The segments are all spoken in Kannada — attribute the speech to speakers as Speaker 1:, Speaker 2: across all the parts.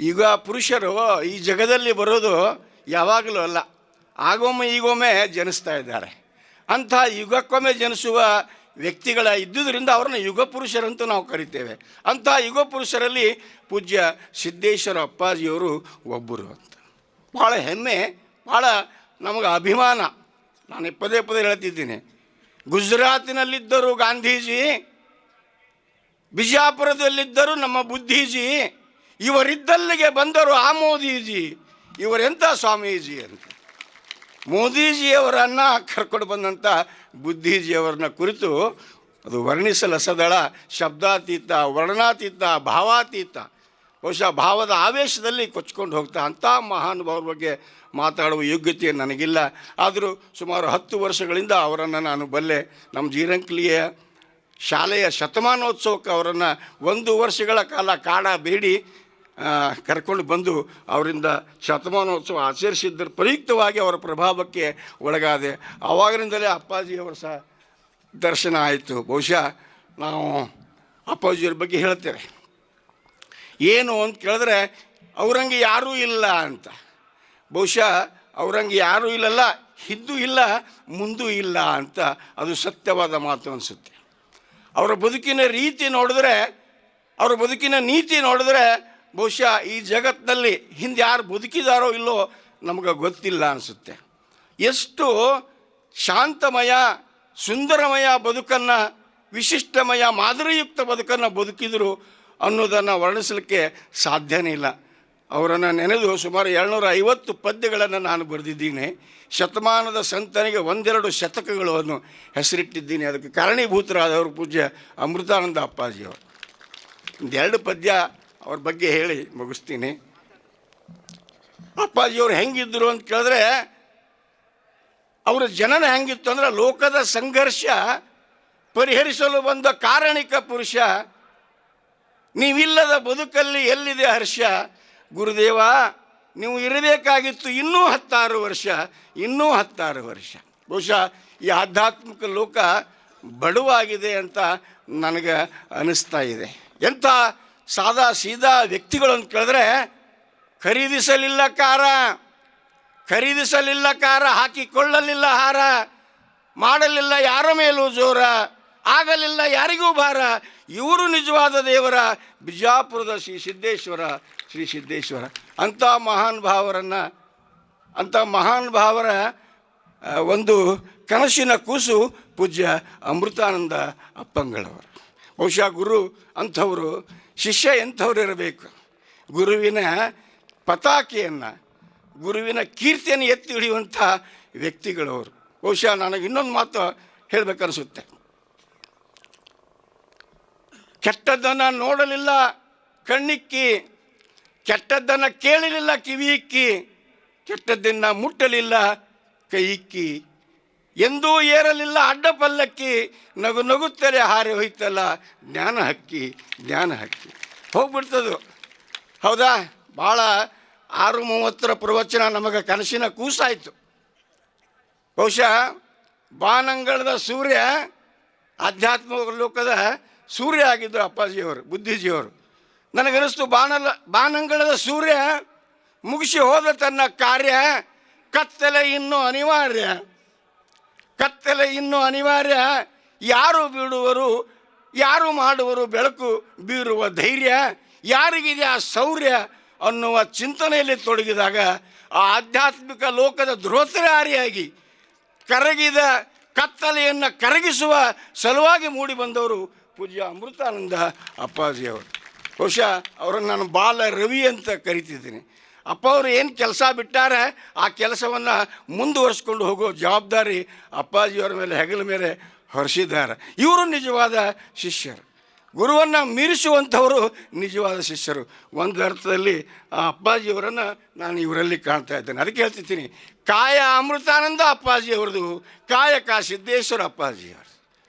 Speaker 1: ಈಗ ಪುರುಷರು ಈ ಜಗದಲ್ಲಿ ಬರೋದು ಯಾವಾಗಲೂ ಅಲ್ಲ, ಆಗೊಮ್ಮೆ ಈಗೊಮ್ಮೆ ಜನಿಸ್ತಾ ಇದ್ದಾರೆ. ಅಂಥ ಯುಗಕ್ಕೊಮ್ಮೆ ಜನಿಸುವ ವ್ಯಕ್ತಿಗಳ ಇದ್ದುದರಿಂದ ಅವ್ರನ್ನ ಯುಗ ಪುರುಷರಂತೂ ನಾವು ಕರಿತೇವೆ. ಅಂಥ ಯುಗ ಪುರುಷರಲ್ಲಿ ಪೂಜ್ಯ ಸಿದ್ದೇಶ್ವರ ಅಪ್ಪಾಜಿಯವರು ಒಬ್ಬರು ಅಂತ. ಭಾಳ ಹೆಮ್ಮೆ, ಭಾಳ ನಮಗೆ ಅಭಿಮಾನ. ನಾನು ಪದೇ ಪದೇ ಹೇಳ್ತಿದ್ದೀನಿ, ಗುಜರಾತಿನಲ್ಲಿದ್ದರು ಗಾಂಧೀಜಿ, ಬಿಜಾಪುರದಲ್ಲಿದ್ದರು ನಮ್ಮ ಬುದ್ಧೀಜಿ, ಇವರಿದ್ದಲ್ಲಿಗೆ ಬಂದರು ಆ ಮೋದಿಜಿ, ಇವರೆಂಥ ಸ್ವಾಮೀಜಿ ಅಂತ. ಮೋದಿಜಿಯವರನ್ನು ಕರ್ಕೊಂಡು ಬಂದಂಥ ಬುದ್ಧೀಜಿಯವರನ್ನ ಕುರಿತು ಅದು ವರ್ಣಿಸಲಸದಳ, ಶಬ್ದಾತೀತ, ವರ್ಣಾತೀತ, ಭಾವಾತೀತ. ಬಹುಶಃ ಭಾವದ ಆವೇಶದಲ್ಲಿ ಕೊಚ್ಕೊಂಡು ಹೋಗ್ತಾ ಅಂಥ ಮಹಾನುಭಾವರ ಬಗ್ಗೆ ಮಾತಾಡುವ ಯೋಗ್ಯತೆ ನನಗಿಲ್ಲ. ಆದರೂ ಸುಮಾರು 10 ವರ್ಷಗಳಿಂದ ಅವರನ್ನು ನಾನು ಬಲ್ಲೆ. ನಮ್ಮ ಜೀರಂಕ್ಲಿಯ ಶಾಲೆಯ ಶತಮಾನೋತ್ಸವಕ್ಕೆ ಅವರನ್ನು 1 ವರ್ಷಗಳ ಕಾಲ ಕಾಡ ಬೇಡಿ ಕರ್ಕೊಂಡು ಬಂದು ಅವರಿಂದ ಶತಮಾನೋತ್ಸವ ಆಚರಿಸಿದ್ದರ ಪ್ರಯುಕ್ತವಾಗಿ ಅವರ ಪ್ರಭಾವಕ್ಕೆ ಒಳಗಾದೆ. ಆವಾಗಿನಿಂದಲೇ ಅಪ್ಪಾಜಿಯವರ ಸಹ ದರ್ಶನ ಆಯಿತು. ಬಹುಶಃ ನಾವು ಅಪ್ಪಾಜಿಯವ್ರ ಬಗ್ಗೆ ಹೇಳ್ತೇವೆ ಏನು ಅಂತ ಕೇಳಿದ್ರೆ, ಅವರಂಗೆ ಯಾರೂ ಇಲ್ಲ ಅಂತ. ಬಹುಶಃ ಅವರಂಗೆ ಯಾರೂ ಇಲ್ಲಲ್ಲ, ಹಿಂದೂ ಇಲ್ಲ, ಮುಂದೂ ಇಲ್ಲ ಅಂತ. ಅದು ಸತ್ಯವಾದ ಮಾತು ಅನಿಸುತ್ತೆ. ಅವರ ಬದುಕಿನ ರೀತಿ ನೋಡಿದ್ರೆ, ಅವರ ಬದುಕಿನ ನೀತಿ ನೋಡಿದ್ರೆ ಬಹುಶಃ ಈ ಜಗತ್ತಿನಲ್ಲಿ ಹಿಂದೆ ಯಾರು ಬದುಕಿದಾರೋ ಇಲ್ಲೋ ನಮಗೆ ಗೊತ್ತಿಲ್ಲ ಅನಿಸುತ್ತೆ. ಎಷ್ಟು ಶಾಂತಮಯ, ಸುಂದರಮಯ ಬದುಕನ್ನು, ವಿಶಿಷ್ಟಮಯ, ಮಾದರಿಯುಕ್ತ ಬದುಕನ್ನು ಬದುಕಿದರು ಅನ್ನೋದನ್ನು ವರ್ಣಿಸಲಿಕ್ಕೆ ಸಾಧ್ಯನೇ ಇಲ್ಲ. ಅವರನ್ನು ನೆನೆದು ಸುಮಾರು 250 ಪದ್ಯಗಳನ್ನು ನಾನು ಬರೆದಿದ್ದೀನಿ. ಶತಮಾನದ ಸಂತನಿಗೆ 1-2 ಶತಕಗಳನ್ನು ಹೆಸರಿಟ್ಟಿದ್ದೀನಿ. ಅದಕ್ಕೆ ಕಾರಣೀಭೂತರಾದವರು ಪೂಜ್ಯ ಅಮೃತಾನಂದ ಅಪ್ಪಾಜಿಯವರು. 1-2 ಪದ್ಯ ಅವ್ರ ಬಗ್ಗೆ ಹೇಳಿ ಮುಗಿಸ್ತೀನಿ. ಅಪ್ಪಾಜಿಯವರು ಹೆಂಗಿದ್ದರು ಅಂತ ಕೇಳಿದ್ರೆ, ಅವರ ಜನನ ಹೆಂಗಿತ್ತು ಅಂದರೆ, ಲೋಕದ ಸಂಘರ್ಷ ಪರಿಹರಿಸಲು ಬಂದ ಕಾರಣಿಕ ಪುರುಷ, ನೀವಿಲ್ಲದ ಬದುಕಲ್ಲಿ ಎಲ್ಲಿದೆ ಹರ್ಷ, ಗುರುದೇವ ನೀವು ಇರಬೇಕಾಗಿತ್ತು ಇನ್ನೂ 16 ವರ್ಷ, ಇನ್ನೂ 16 ವರ್ಷ. ಬಹುಶಃ ಈ ಆಧ್ಯಾತ್ಮಿಕ ಲೋಕ ಬಡವಾಗಿದೆ ಅಂತ ನನಗೆ ಅನ್ನಿಸ್ತಾ ಇದೆ. ಎಂಥ ಸಾದಾ ಸೀದಾ ವ್ಯಕ್ತಿಗಳು ಅಂತ ಕೇಳಿದ್ರೆ, ಖರೀದಿಸಲಿಲ್ಲ ಕಾರ, ಹಾಕಿಕೊಳ್ಳಲಿಲ್ಲ ಹಾರ, ಮಾಡಲಿಲ್ಲ ಯಾರ ಮೇಲೂ ಜೋರ, ಆಗಲಿಲ್ಲ ಯಾರಿಗೂ ಭಾರ, ಇವರು ನಿಜವಾದ ದೇವರ ಬಿಜಾಪುರದ ಶ್ರೀ ಸಿದ್ದೇಶ್ವರ. ಅಂಥ ಮಹಾನುಭಾವರ ಒಂದು ಕನಸಿನ ಕೂಸು ಪೂಜ್ಯ ಅಮೃತಾನಂದ ಅಪ್ಪಂಗಳವರು. ಬಹುಶಃ ಗುರು ಅಂಥವರು, ಶಿಷ್ಯ ಎಂಥವ್ರು ಇರಬೇಕು. ಗುರುವಿನ ಪತಾಕೆಯನ್ನು, ಗುರುವಿನ ಕೀರ್ತಿಯನ್ನು ಎತ್ತಿ ಹಿಡಿಯುವಂಥ ವ್ಯಕ್ತಿಗಳವರು. ಬಹುಶಃ ನನಗೆ ಇನ್ನೊಂದು ಮಾತು ಹೇಳಬೇಕನ್ನಿಸುತ್ತೆ. ಕೆಟ್ಟದ್ದನ್ನು ನೋಡಲಿಲ್ಲ ಕಣ್ಣಿಕ್ಕಿ, ಕೆಟ್ಟದ್ದನ್ನು ಕೇಳಲಿಲ್ಲ ಕಿವಿ ಇಕ್ಕಿ, ಕೆಟ್ಟದ್ದನ್ನು ಮುಟ್ಟಲಿಲ್ಲ ಕೈ ಇಕ್ಕಿ, ಎಂದೂ ಏರಲಿಲ್ಲ ಅಡ್ಡ ಪಲ್ಲಕ್ಕಿ, ನಗುತ್ತಲೇ ಹಾರಿ ಹೋಯ್ತಲ್ಲ ಜ್ಞಾನ ಹಕ್ಕಿ ಹೋಗ್ಬಿಡ್ತದು. ಹೌದಾ? ಭಾಳ 6:30 ಪ್ರವಚನ ನಮಗೆ ಕನಸಿನ ಕೂಸಾಯಿತು. ಬಹುಶಃ ಬಾನಂಗಳದ ಸೂರ್ಯ, ಆಧ್ಯಾತ್ಮಿಕ ಲೋಕದ ಸೂರ್ಯ ಆಗಿದ್ದರು ಅಪ್ಪಾಜಿಯವರು, ಬುದ್ಧಿಜಿಯವರು. ನನಗನ್ನಿಸ್ತು, ಬಾನಂಗಳದ ಸೂರ್ಯ ಮುಗಿಸಿ ಹೋದ ತನ್ನ ಕಾರ್ಯ, ಕತ್ತಲೆ ಇನ್ನೂ ಅನಿವಾರ್ಯ, ಯಾರು ಬಿಡುವರು, ಯಾರು ಮಾಡುವರು ಬೆಳಕು ಬೀರುವ ಧೈರ್ಯ, ಯಾರಿಗಿದೆ ಆ ಶೌರ್ಯ ಅನ್ನುವ ಚಿಂತನೆಯಲ್ಲಿ ತೊಡಗಿದಾಗ ಆ ಆಧ್ಯಾತ್ಮಿಕ ಲೋಕದ ಧ್ರುವತಾರಿಯಾಗಿ ಕರಗಿದ ಕತ್ತಲೆಯನ್ನು ಕರಗಿಸುವ ಸಲುವಾಗಿ ಮೂಡಿ ಬಂದವರು ಪೂಜ್ಯ ಅಮೃತಾನಂದ ಅಪ್ಪಾಜಿಯವರು. ಬಹುಶಃ ಅವರನ್ನು ನಾನು ಬಾಲ ರವಿ ಅಂತ ಕರಿತಿದ್ದೀನಿ. ಅಪ್ಪ ಅವರು ಏನು ಕೆಲಸ ಬಿಟ್ಟಾರೆ ಆ ಕೆಲಸವನ್ನು ಮುಂದುವರಿಸ್ಕೊಂಡು ಹೋಗೋ ಜವಾಬ್ದಾರಿ ಅಪ್ಪಾಜಿಯವರ ಮೇಲೆ, ಹೆಗಲ ಮೇಲೆ ಹೊರಿಸಿದ್ದಾರೆ. ಇವರು ನಿಜವಾದ ಶಿಷ್ಯರು, ಗುರುವನ್ನು ಮೀರಿಸುವಂಥವರು ನಿಜವಾದ ಶಿಷ್ಯರು. ಒಂದು ಅರ್ಥದಲ್ಲಿ ಆ ಅಪ್ಪಾಜಿಯವರನ್ನು ನಾನು ಇವರಲ್ಲಿ ಕಾಣ್ತಾ ಇದ್ದೇನೆ. ಅದಕ್ಕೆ ಹೇಳ್ತಿದ್ದೀನಿ, ಕಾಯ ಅಮೃತಾನಂದ ಅಪ್ಪಾಜಿಯವ್ರದ್ದು, ಕಾಯಕ ಸಿದ್ದೇಶ್ವರ ಅಪ್ಪಾಜಿಯವರು.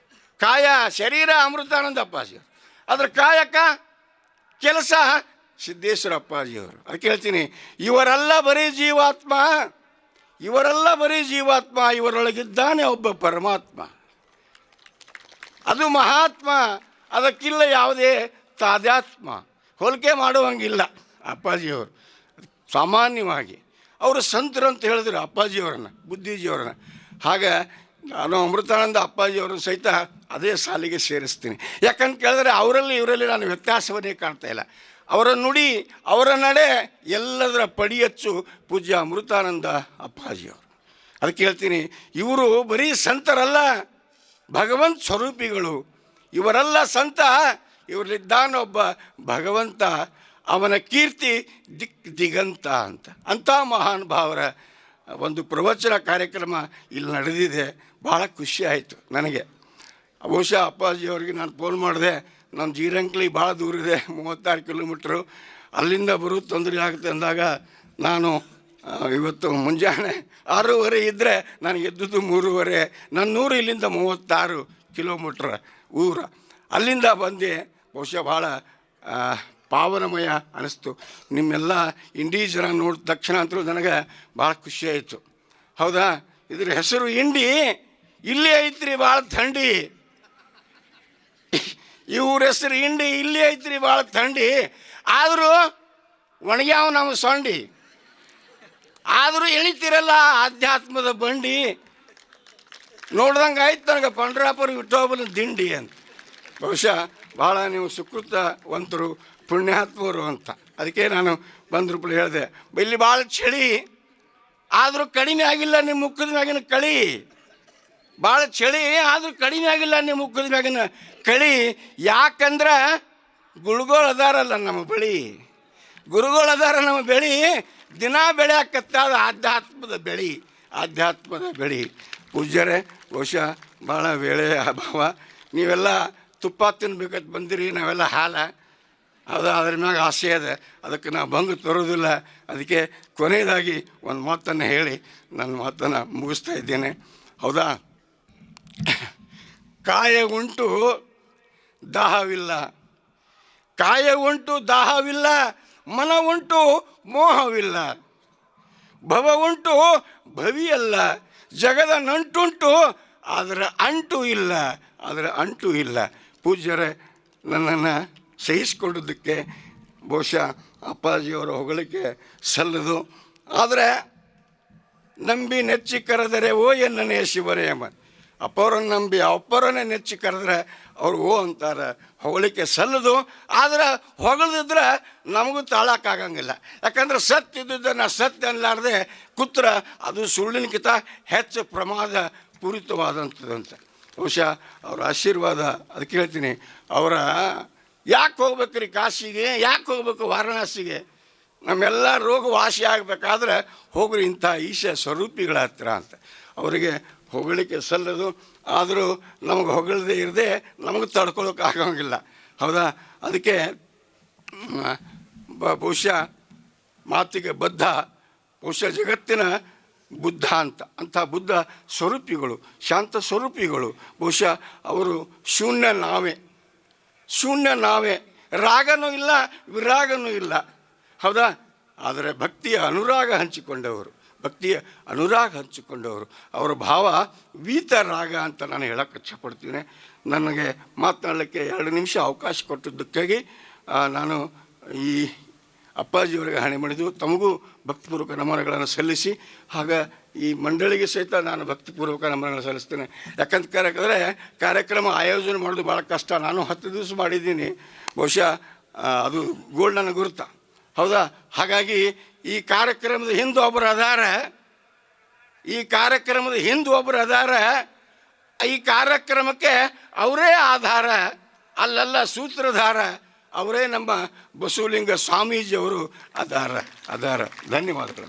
Speaker 1: ಕಾಯ ಶರೀರ ಅಮೃತಾನಂದ ಅಪ್ಪಾಜಿಯವರು, ಅದರ ಕಾಯಕ ಕೆಲಸ ಸಿದ್ದೇಶ್ವರ ಅಪ್ಪಾಜಿಯವರು. ಅದಕ್ಕೆ ಹೇಳ್ತೀನಿ, ಇವರೆಲ್ಲ ಬರೀ ಜೀವಾತ್ಮ, ಇವರೊಳಗಿದ್ದಾನೆ ಒಬ್ಬ ಪರಮಾತ್ಮ. ಅದು ಮಹಾತ್ಮ, ಅದಕ್ಕಿಲ್ಲ ಯಾವುದೇ ತಾದಾತ್ಮ, ಹೋಲಿಕೆ ಮಾಡುವಂಗಿಲ್ಲ. ಅಪ್ಪಾಜಿಯವರು ಸಾಮಾನ್ಯವಾಗಿ ಅವರು ಸಂತರು ಅಂತ ಹೇಳಿದ್ರು ಅಪ್ಪಾಜಿಯವರನ್ನು, ಬುದ್ಧಿಜೀವರನ್ನು. ಹಾಗೆ ನಾನು ಅಮೃತಾನಂದ ಅಪ್ಪಾಜಿಯವರನ್ನು ಸಹಿತ ಅದೇ ಸಾಲಿಗೆ ಸೇರಿಸ್ತೀನಿ. ಯಾಕಂತ ಕೇಳಿದ್ರೆ ಅವರಲ್ಲಿ ಇವರಲ್ಲಿ ನಾನು ವ್ಯತ್ಯಾಸವನ್ನೇ ಕಾಣ್ತಾ ಇಲ್ಲ. ಅವರ ನುಡಿ, ಅವರ ನಡೆ ಎಲ್ಲದರ ಪಡಿಯಚ್ಚು ಪೂಜ್ಯ ಅಮೃತಾನಂದ ಅಪ್ಪಾಜಿಯವರು. ಅದಕ್ಕೆ ಹೇಳ್ತೀನಿ, ಇವರು ಬರೀ ಸಂತರಲ್ಲ, ಭಗವಂತ ಸ್ವರೂಪಿಗಳು. ಇವರೆಲ್ಲ ಸಂತ, ಇವರಲ್ಲಿದ್ದಾನೊಬ್ಬ ಭಗವಂತ, ಅವನ ಕೀರ್ತಿ ದಿಗಂತ ಅಂತ. ಅಂಥ ಮಹಾನ್ ಭಾವರ ಒಂದು ಪ್ರವಚನ ಕಾರ್ಯಕ್ರಮ ಇಲ್ಲಿ ನಡೆದಿದೆ. ಭಾಳ ಖುಷಿ ಆಯಿತು ನನಗೆ. ಬಹುಶಃ ಅಪ್ಪಾಜಿಯವರಿಗೆ ನಾನು ಫೋನ್ ಮಾಡಿದೆ, ನಮ್ಮ ಜೀರಂಕ್ಲಿ ಭಾಳ ದೂರ ಇದೆ, 36 ಕಿಲೋಮೀಟ್ರು, ಅಲ್ಲಿಂದ ಬರೋದು ತೊಂದರೆ ಆಗುತ್ತೆ ಅಂದಾಗ ನಾನು ಇವತ್ತು ಮುಂಜಾನೆ 6:30 ಇದ್ದರೆ ನಾನು ಎದ್ದುದು 3:30. ನನ್ನ ಊರು ಇಲ್ಲಿಂದ 36 ಕಿಲೋಮೀಟ್ರ್ ಊರು. ಅಲ್ಲಿಂದ ಬಂದೆ. ಬಹುಶಃ ಭಾಳ ಪಾವನಮಯ ಅನ್ನಿಸ್ತು. ನಿಮ್ಮೆಲ್ಲ ಇಂಡಿ ಜನ ನೋಡಿದ ತಕ್ಷಣ ಅಂತೂ ನನಗೆ ಭಾಳ ಖುಷಿ ಆಯಿತು. ಹೌದಾ, ಇದ್ರ ಹೆಸರು ಇಂಡಿ, ಇಲ್ಲೇ ಐತ್ರಿ ಭಾಳ ಥಂಡಿ. ಇವ್ರ ಹೆಸರು ಇಂಡಿ, ಇಲ್ಲೇ ಐತ್ರಿ ಭಾಳ ಥಂಡಿ. ಆದರೂ ಒಣಗ್ಯಾವ ನಮ್ಮ ಸೊಂಡಿ, ಆದರೂ ಎಳಿತೀರಲ್ಲ ಆಧ್ಯಾತ್ಮದ ಬಂಡಿ. ನೋಡ್ದಂಗೆ ಆಯ್ತು ನನಗೆ ಪಂಡ್ರಾಪುರ ವಿಠೋಬನ ದಿಂಡಿ ಅಂತ. ಬಹುಶಃ ಭಾಳ ನೀವು ಸುಕೃತವಂತರು, ಪುಣ್ಯಾತ್ಮರು ಅಂತ. ಅದಕ್ಕೆ ನಾನು ಬಂದ್ರೂಪಲ್ಲಿ ಹೇಳಿದೆ, ಇಲ್ಲಿ ಭಾಳ ಚಳಿ ಆದರೂ ಕಡಿಮೆ ಆಗಿಲ್ಲ ನಿಮ್ಮ ಮುಖದ ಮ್ಯಾಗಿನ ಕಳಿ. ಭಾಳ ಚಳಿ ಆದರೂ ಕಡಿಮೆ ಆಗಿಲ್ಲ ನಿಮ್ಮ ಮುಖದ ಮ್ಯಾಗಿನ ಕಳಿ. ಯಾಕಂದ್ರೆ ಗುರುಗಳು ಅದಾರಲ್ಲ ನಮ್ಮ ಬಳಿ, ಗುರುಗಳು ಅದಾರ ನಮ್ಮ ಬೆಳಿ. ದಿನ ಬೆಳೆ ಹಾಕತ್ತಾದ ಆಧ್ಯಾತ್ಮದ ಬೆಳೆ, ಆಧ್ಯಾತ್ಮದ ಬೆಳೆ. ಪೂಜ್ಯರೇ, ಬಹುಶಃ ಭಾಳ ವೇಳೆ ಅಭಾವ. ನೀವೆಲ್ಲ ತುಪ್ಪ ತಿನ್ಬೇಕಂತ ಬಂದಿರಿ, ನಾವೆಲ್ಲ ಹಾಲ. ಅದು ಅದ್ರ ಮ್ಯಾಗ ಆಸೆ ಇದೆ, ಅದಕ್ಕೆ ನಾವು ಭಂಗ ತರೋದಿಲ್ಲ. ಅದಕ್ಕೆ ಕೊನೆಯದಾಗಿ ಒಂದು ಮಾತನ್ನು ಹೇಳಿ ನನ್ನ ಮಾತನ್ನು ಮುಗಿಸ್ತಾ ಇದ್ದೇನೆ. ಹೌದಾ, ಕಾಯ ಉಂಟು ದಾಹವಿಲ್ಲ, ಕಾಯ ಉಂಟು ದಾಹವಿಲ್ಲ, ಮನ ಉಂಟು ಮೋಹವಿಲ್ಲ, ಭವ ಉಂಟು ಭವಿಯಲ್ಲ, ಜಗದ ನಂಟುಂಟು ಅದರ ಅಂಟು ಇಲ್ಲ, ಅದರ ಅಂಟು ಇಲ್ಲ. ಪೂಜ್ಯರೇ, ನನ್ನನ್ನು ಸಹಿಸಿಕೊಳ್ಳೋದಕ್ಕೆ ಬಹುಶಃ ಅಪ್ಪಾಜಿಯವರ ಹೊಗಳಿಕೆ ಸಲ್ಲದು. ಆದರೆ ನಂಬಿ ನೆಚ್ಚಿ ಕರೆದರೆ ಓ ಎನ್ನನೇ ಶಿವರೇ ಎಂಬ. ಅಪ್ಪವ್ರನ್ನ ನಂಬಿ ಅಪ್ಪರನ್ನೇ ನೆಚ್ಚಿ ಕರೆದ್ರೆ ಅವ್ರು ಓ ಅಂತಾರೆ, ಹೊಗಳಿಕೆ ಸಲ್ಲದು. ಆದರೆ ಹೊಗಳದಿದ್ರೆ ನಮಗೂ ತಾಳಕ್ಕಾಗಂಗಿಲ್ಲ. ಯಾಕಂದ್ರೆ ಸತ್ಯ ಇದ್ದುದನ್ನು ಸತ್ಯ ಅನ್ನಲಾರ್ದೆ ಕೂತ್ರ ಅದು ಸುಳ್ಳಿನಕಿಂತ ಹೆಚ್ಚು ಪ್ರಮಾದ ಪೂರಿತವಾದಂಥದ್ದಂತೆ. ಬಹುಶಃ ಅವರ ಆಶೀರ್ವಾದ, ಅದಕ್ಕೆ ಹೇಳ್ತೀನಿ, ಅವರ ಯಾಕೆ ಹೋಗ್ಬೇಕ್ರಿ ಕಾಶಿಗೆ, ಯಾಕೆ ಹೋಗ್ಬೇಕು ವಾರಣಾಸಿಗೆ? ನಮ್ಮೆಲ್ಲ ರೋಗ ವಾಸಿ ಆಗಬೇಕಾದ್ರೆ ಹೋಗ್ರಿ ಇಂಥ ಈಶ ಸ್ವರೂಪಿಗಳ ಹತ್ರ ಅಂತ. ಅವರಿಗೆ ಹೊಗಳಿಕೆ ಸಲ್ಲದು. ಆದರೂ ನಮಗೆ ಹೊಗಳದೇ ಇರದೆ ನಮಗೆ ತಡ್ಕೊಳ್ಳೋಕೆ ಆಗೋಂಗಿಲ್ಲ. ಹೌದಾ, ಅದಕ್ಕೆ ಬಹುಶಃ ಮಾತಿಗೆ ಬದ್ಧ, ಬಹುಶಃ ಜಗತ್ತಿನ ಬುದ್ಧ ಅಂತ. ಅಂಥ ಬುದ್ಧ ಸ್ವರೂಪಿಗಳು, ಶಾಂತ ಸ್ವರೂಪಿಗಳು. ಬಹುಶಃ ಅವರು ಶೂನ್ಯ ನಾವೇ, ಶೂನ್ಯ ನಾವೇ, ರಾಗನೂ ಇಲ್ಲ, ವಿರಾಗನೂ ಇಲ್ಲ. ಹೌದಾ, ಆದರೆ ಭಕ್ತಿಯ ಅನುರಾಗ ಹಂಚಿಕೊಂಡವರು, ಭಕ್ತಿಯ ಅನುರಾಗ ಹಂಚಿಕೊಂಡವರು. ಅವರ ಭಾವ ವೀತ ರಾಗ ಅಂತ ನಾನು ಹೇಳೋಕ್ಕೆ ಇಚ್ಛಪಡ್ತೀನಿ. ನನಗೆ ಮಾತನಾಡಲಿಕ್ಕೆ 2 ನಿಮಿಷ ಅವಕಾಶ ಕೊಟ್ಟಿದ್ದಕ್ಕಾಗಿ ನಾನು ಈ ಅಪ್ಪಾಜಿಯವರಿಗೆ ಹಣೆ ಮಾಡಿದ್ದು. ತಮಗೂ ಭಕ್ತಿಪೂರ್ವಕ ನಮನಗಳನ್ನು ಸಲ್ಲಿಸಿ, ಆಗ ಈ ಮಂಡಳಿಗೆ ಸಹಿತ ನಾನು ಭಕ್ತಿಪೂರ್ವಕ ನಮನಗಳನ್ನು ಸಲ್ಲಿಸ್ತೇನೆ. ಯಾಕಂದ್ರೆ ಕಾರ್ಯಕ್ರಮ ಆಯೋಜನೆ ಮಾಡೋದು ಭಾಳ ಕಷ್ಟ. ನಾನು 10 ದಿವಸ ಮಾಡಿದ್ದೀನಿ. ಬಹುಶಃ ಅದು ಗೋಲ್ಡನ ಗುರುತ. ಹೌದಾ, ಹಾಗಾಗಿ ಈ ಕಾರ್ಯಕ್ರಮದ ಹಿಂದೆ ಒಬ್ಬರು ಅದಾರ, ಈ ಕಾರ್ಯಕ್ರಮದ ಹಿಂದೆ ಒಬ್ಬರು ಅದಾರ. ಈ ಕಾರ್ಯಕ್ರಮಕ್ಕೆ ಅವರೇ ಆಧಾರ, ಅಲ್ಲೆಲ್ಲ ಸೂತ್ರಧಾರ, ಅವರೇ ನಮ್ಮ ಬಸವಲಿಂಗ ಸ್ವಾಮೀಜಿಯವರು ಅದಾರ. ಧನ್ಯವಾದಗಳು.